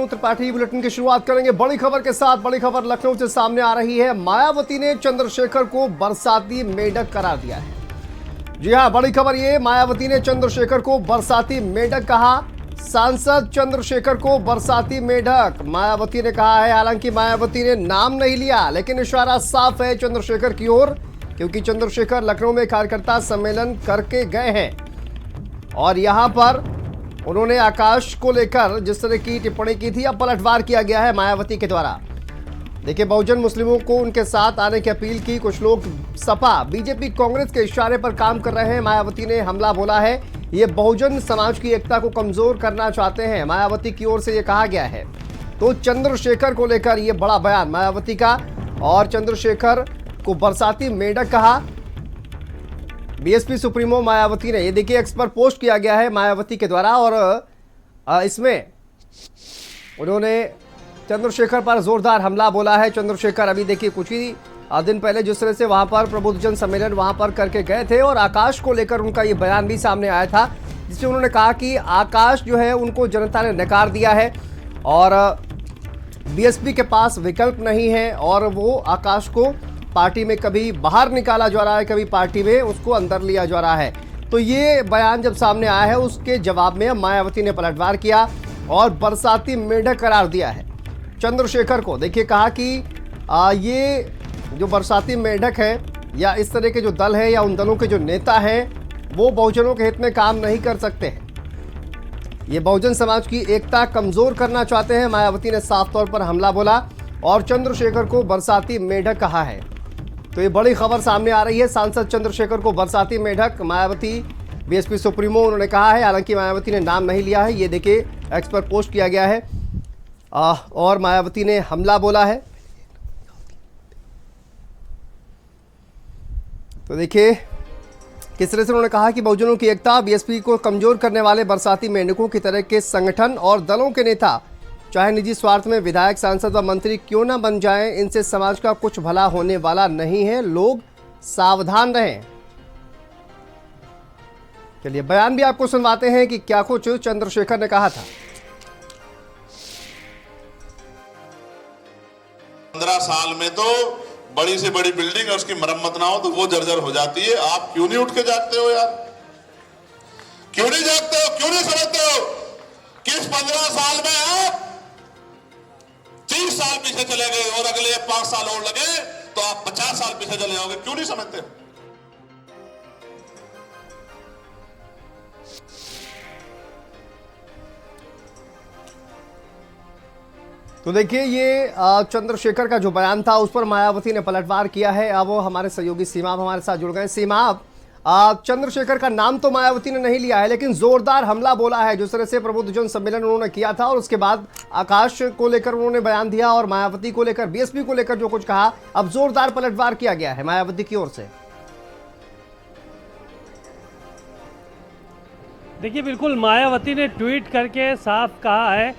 Tripathi bulletin की शुरुआत करेंगे बड़ी खबर के साथ। बड़ी खबर लखनऊ से सामने आ रही है। मायावती ने चंद्रशेखर को बरसाती मेढक करार दिया है। जी हां, बड़ी खबर ये, मायावती ने चंद्रशेखर को बरसाती मेढक कहा। सांसद चंद्रशेखर को बरसाती मेढक मायावती ने कहा है। हालांकि मायावती ने नाम नहीं लिया, लेकिन इशारा साफ है चंद्रशेखर की ओर, क्योंकि चंद्रशेखर लखनऊ में कार्यकर्ता सम्मेलन करके गए हैं और यहां पर उन्होंने आकाश को लेकर जिस तरह की टिप्पणी की थी, अब पलटवार किया गया है मायावती के द्वारा। देखिए, बहुजन मुस्लिमों को उनके साथ आने की अपील की। कुछ लोग सपा बीजेपी कांग्रेस के इशारे पर काम कर रहे हैं। मायावती ने हमला बोला है, ये बहुजन समाज की एकता को कमजोर करना चाहते हैं, मायावती की ओर से ये कहा गया है। तो चंद्रशेखर को लेकर ये बड़ा बयान मायावती का, और चंद्रशेखर को बरसाती मेढक कहा बीएसपी सुप्रीमो मायावती ने। ये देखिए, एक्स पर पोस्ट किया गया है मायावती के द्वारा, और इसमें उन्होंने चंद्रशेखर पर जोरदार हमला बोला है। चंद्रशेखर अभी देखिए कुछ ही दिन पहले जिस तरह से वहां पर प्रबुद्धजन सम्मेलन वहां पर करके गए थे, और आकाश को लेकर उनका ये बयान भी सामने आया था, जिसमें उन्होंने कहा कि आकाश जो है उनको जनता ने नकार दिया है और बीएसपी के पास विकल्प नहीं है, और वो आकाश को पार्टी में कभी बाहर निकाला जा रहा है, कभी पार्टी में उसको अंदर लिया जा रहा है। तो ये बयान जब सामने आया है, उसके जवाब में मायावती ने पलटवार किया और बरसाती मेढक करार दिया है चंद्रशेखर को। देखिए, कहा कि ये जो बरसाती मेढक है या इस तरह के जो दल है या उन दलों के जो नेता हैं, वो बहुजनों के हित में काम नहीं कर सकते हैं। ये बहुजन समाज की एकता कमजोर करना चाहते हैं। मायावती ने साफ तौर पर हमला बोला और चंद्रशेखर को बरसाती मेढक कहा है। तो ये बड़ी खबर सामने आ रही है। सांसद चंद्रशेखर को बरसाती मेढक मायावती बीएसपी सुप्रीमो उन्होंने कहा है। हालांकि मायावती ने नाम नहीं लिया है। ये देखिए, एक्स पर पोस्ट किया गया है और मायावती ने हमला बोला है। तो देखिए किस तरह से उन्होंने कहा कि बहुजनों की एकता, बीएसपी को कमजोर करने वाले बरसाती मेंढकों की तरह के संगठन और दलों के नेता चाहे निजी स्वार्थ में विधायक, सांसद व मंत्री क्यों न बन जाएं, इनसे समाज का कुछ भला होने वाला नहीं है। लोग सावधान रहें। चलिए बयान भी आपको सुनवाते हैं कि क्या कुछ चंद्रशेखर ने कहा था। 15 साल में तो बड़ी से बड़ी बिल्डिंग है, उसकी मरम्मत ना हो तो वो जर्जर हो जाती है। आप क्यों नहीं उठ के जागते हो यार? क्यों नहीं जागते हो? क्यों नहीं समझते हो कि इस 15 साल में आप 30 साल पीछे चले गए और अगले 5 साल और लगे तो आप 50 साल पीछे चले जाओगे? क्यों नहीं समझते? तो देखिए, ये चंद्रशेखर का जो बयान था उस पर मायावती ने पलटवार किया है। अब वो हमारे सहयोगी सीमाब हमारे साथ जुड़ गए। सीमाब, चंद्रशेखर का नाम तो मायावती ने नहीं लिया है, लेकिन जोरदार हमला बोला है जिस तरह से प्रबुद्धजन सम्मेलन उन्होंने किया था, और उसके बाद आकाश को लेकर उन्होंने बयान दिया और मायावती को लेकर, बीएसपी को लेकर जो कुछ कहा, अब जोरदार पलटवार किया गया है मायावती की ओर से। देखिए, बिल्कुल मायावती ने ट्वीट करके साफ कहा है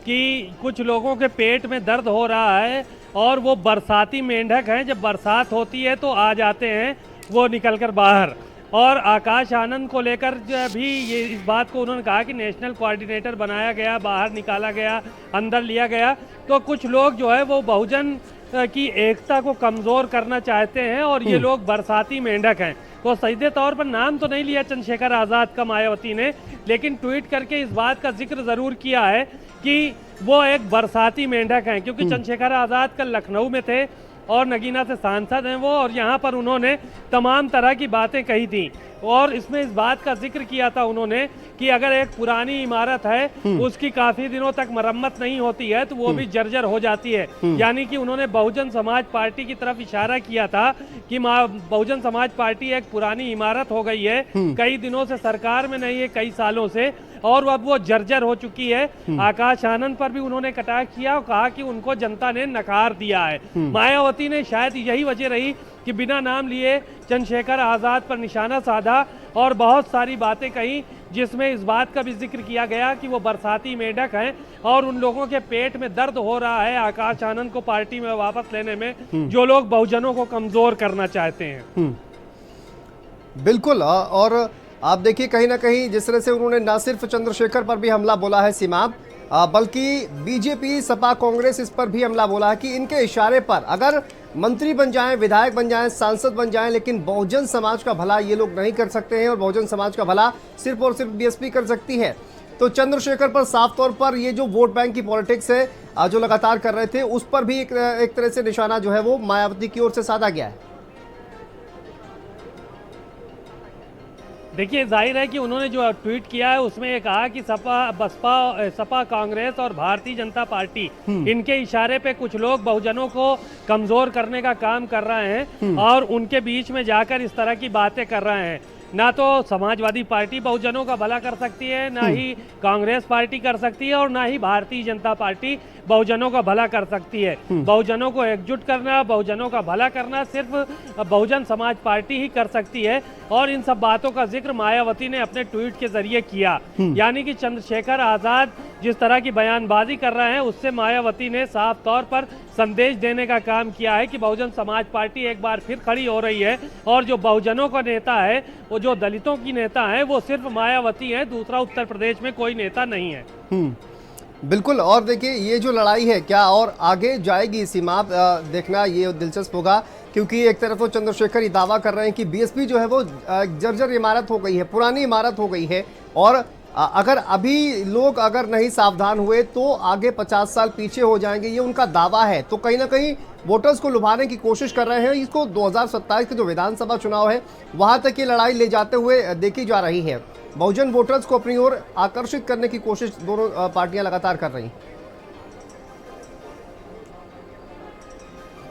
कि कुछ लोगों के पेट में दर्द हो रहा है और वो बरसाती मेंढक हैं। जब बरसात होती है तो आ जाते हैं वो निकलकर बाहर। और आकाश आनंद को लेकर भी ये इस बात को उन्होंने कहा कि नेशनल कोऑर्डिनेटर बनाया गया, बाहर निकाला गया, अंदर लिया गया। तो कुछ लोग जो है वो बहुजन की एकता को कमज़ोर करना चाहते हैं और ये लोग बरसाती मेंढक हैं। तो सीधे तौर पर नाम तो नहीं लिया चंद्रशेखर आज़ाद का मायावती ने, लेकिन ट्वीट करके इस बात का जिक्र ज़रूर किया है कि वो एक बरसाती मेंढक हैं, क्योंकि चंद्रशेखर आज़ाद कल लखनऊ में थे और नगीना से सांसद हैं वो, और यहाँ पर उन्होंने तमाम तरह की बातें कही थी। और इसमें इस बात का जिक्र किया था उन्होंने कि अगर एक पुरानी इमारत है उसकी काफ़ी दिनों तक मरम्मत नहीं होती है तो वो भी जर्जर हो जाती है। यानी कि उन्होंने बहुजन समाज पार्टी की तरफ इशारा किया था कि बहुजन समाज पार्टी एक पुरानी इमारत हो गई है, कई दिनों से सरकार में नहीं है, कई सालों से, और अब वो जर्जर हो चुकी है। आकाश आनंद पर भी उन्होंने कटाक्ष किया और कहा कि उनको जनता ने नकार दिया है। मायावती ने शायद यही वजह रही कि बिना नाम लिए चंद्रशेखर आज़ाद पर निशाना साधा और बहुत सारी बातें कही, जिसमें इस बात का भी जिक्र किया गया कि वो बरसाती मेंढक हैं और उन लोगों के पेट में दर्द हो रहा है आकाश आनंद को पार्टी में वापस लेने में, जो लोग बहुजनों को कमजोर करना चाहते हैं। बिल्कुल, और आप देखिए कहीं ना कहीं जिस तरह से उन्होंने न सिर्फ चंद्रशेखर पर भी हमला बोला है सीमाब, बल्कि बीजेपी, सपा, कांग्रेस इस पर भी हमला बोला है कि इनके इशारे पर अगर मंत्री बन जाएं, विधायक बन जाएं, सांसद बन जाएं, लेकिन बहुजन समाज का भला ये लोग नहीं कर सकते हैं और बहुजन समाज का भला सिर्फ और सिर्फ बीएसपी कर सकती है। तो चंद्रशेखर पर साफ तौर पर ये जो वोट बैंक की पॉलिटिक्स है जो लगातार कर रहे थे, उस पर भी एक तरह से निशाना जो है वो मायावती की ओर से साधा गया है। देखिए, जाहिर है कि उन्होंने जो ट्वीट किया है उसमें ये कहा कि सपा, कांग्रेस और भारतीय जनता पार्टी, इनके इशारे पे कुछ लोग बहुजनों को कमजोर करने का काम कर रहे हैं और उनके बीच में जाकर इस तरह की बातें कर रहे हैं। ना तो समाजवादी पार्टी बहुजनों का भला कर सकती है, ना ही कांग्रेस पार्टी कर सकती है और ना ही भारतीय जनता पार्टी बहुजनों का भला कर सकती है। बहुजनों को एकजुट करना, बहुजनों का भला करना सिर्फ बहुजन समाज पार्टी ही कर सकती है। और इन सब बातों का जिक्र मायावती ने अपने ट्वीट के जरिए किया। यानी कि चंद्रशेखर आजाद जिस तरह की बयानबाजी कर रहे हैं, उससे मायावती ने साफ तौर पर संदेश देने का काम किया है कि बहुजन समाज पार्टी एक बार फिर खड़ी हो रही है और जो बहुजनों का नेता है, वो जो दलितों की नेता है, वो सिर्फ मायावती है, दूसरा उत्तर प्रदेश में कोई नेता नहीं है। बिल्कुल। और देखिए, ये जो लड़ाई है क्या और आगे जाएगी सीमा, देखना ये दिलचस्प होगा, क्योंकि एक तरफ तो चंद्रशेखर ये दावा कर रहे हैं कि बीएसपी जो है वो जर्जर इमारत हो गई है, पुरानी इमारत हो गई है और अगर अभी लोग अगर नहीं सावधान हुए तो आगे 50 साल पीछे हो जाएंगे, ये उनका दावा है। तो कहीं ना कहीं वोटर्स को लुभाने की कोशिश कर रहे हैं। इसको 2027 के जो विधानसभा चुनाव है वहां तक ये लड़ाई ले जाते हुए देखी जा रही है। बहुजन वोटर्स को अपनी ओर आकर्षित करने की कोशिश दोनों पार्टियां लगातार कर रही हैं।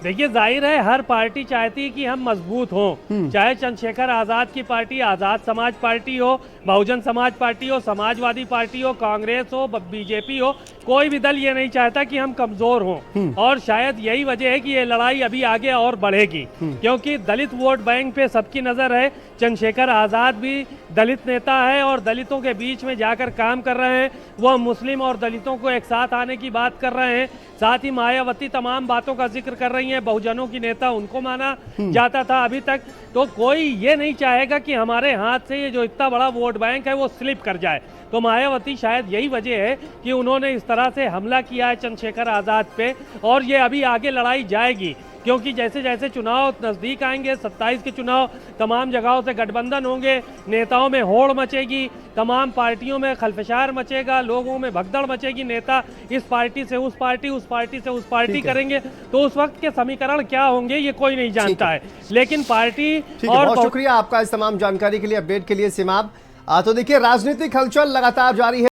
देखिए, जाहिर है हर पार्टी चाहती है कि हम मजबूत हों, चाहे चंद्रशेखर आजाद की पार्टी आजाद समाज पार्टी हो, बहुजन समाज पार्टी हो, समाजवादी पार्टी हो, कांग्रेस हो, बीजेपी हो, कोई भी दल ये नहीं चाहता कि हम कमजोर हों। और शायद यही वजह है कि ये लड़ाई अभी आगे और बढ़ेगी, क्योंकि दलित वोट बैंक पे सबकी नजर है। चंद्रशेखर आजाद भी दलित नेता है और दलितों के बीच में जाकर काम कर रहे हैं। वह मुस्लिम और दलितों को एक साथ आने की बात कर रहे हैं। साथ ही मायावती तमाम बातों का जिक्र कर रही हैं। बहुजनों की नेता उनको माना जाता था अभी तक। तो कोई ये नहीं चाहेगा कि हमारे हाथ से ये जो इतना बड़ा वोट बैंक है वो स्लिप कर जाए। तो मायावती शायद यही वजह है कि उन्होंने इस तरह से हमला किया है चंद्रशेखर आजाद पे। और ये अभी आगे लड़ाई जाएगी, क्योंकि जैसे जैसे चुनाव नज़दीक आएंगे, 27 के चुनाव, तमाम जगहों से गठबंधन होंगे, नेताओं में होड़ मचेगी, तमाम पार्टियों में खलफशार मचेगा, लोगों में भगदड़ मचेगी। नेता इस पार्टी से उस पार्टी, उस पार्टी से उस पार्टी करेंगे, तो उस वक्त के समीकरण क्या होंगे ये कोई नहीं जानता है। लेकिन पार्टी और बहुत शुक्रिया आपका इस तमाम जानकारी के लिए, अपडेट के लिए सिमाब। तो देखिए, राजनीतिक हलचल लगातार जारी है।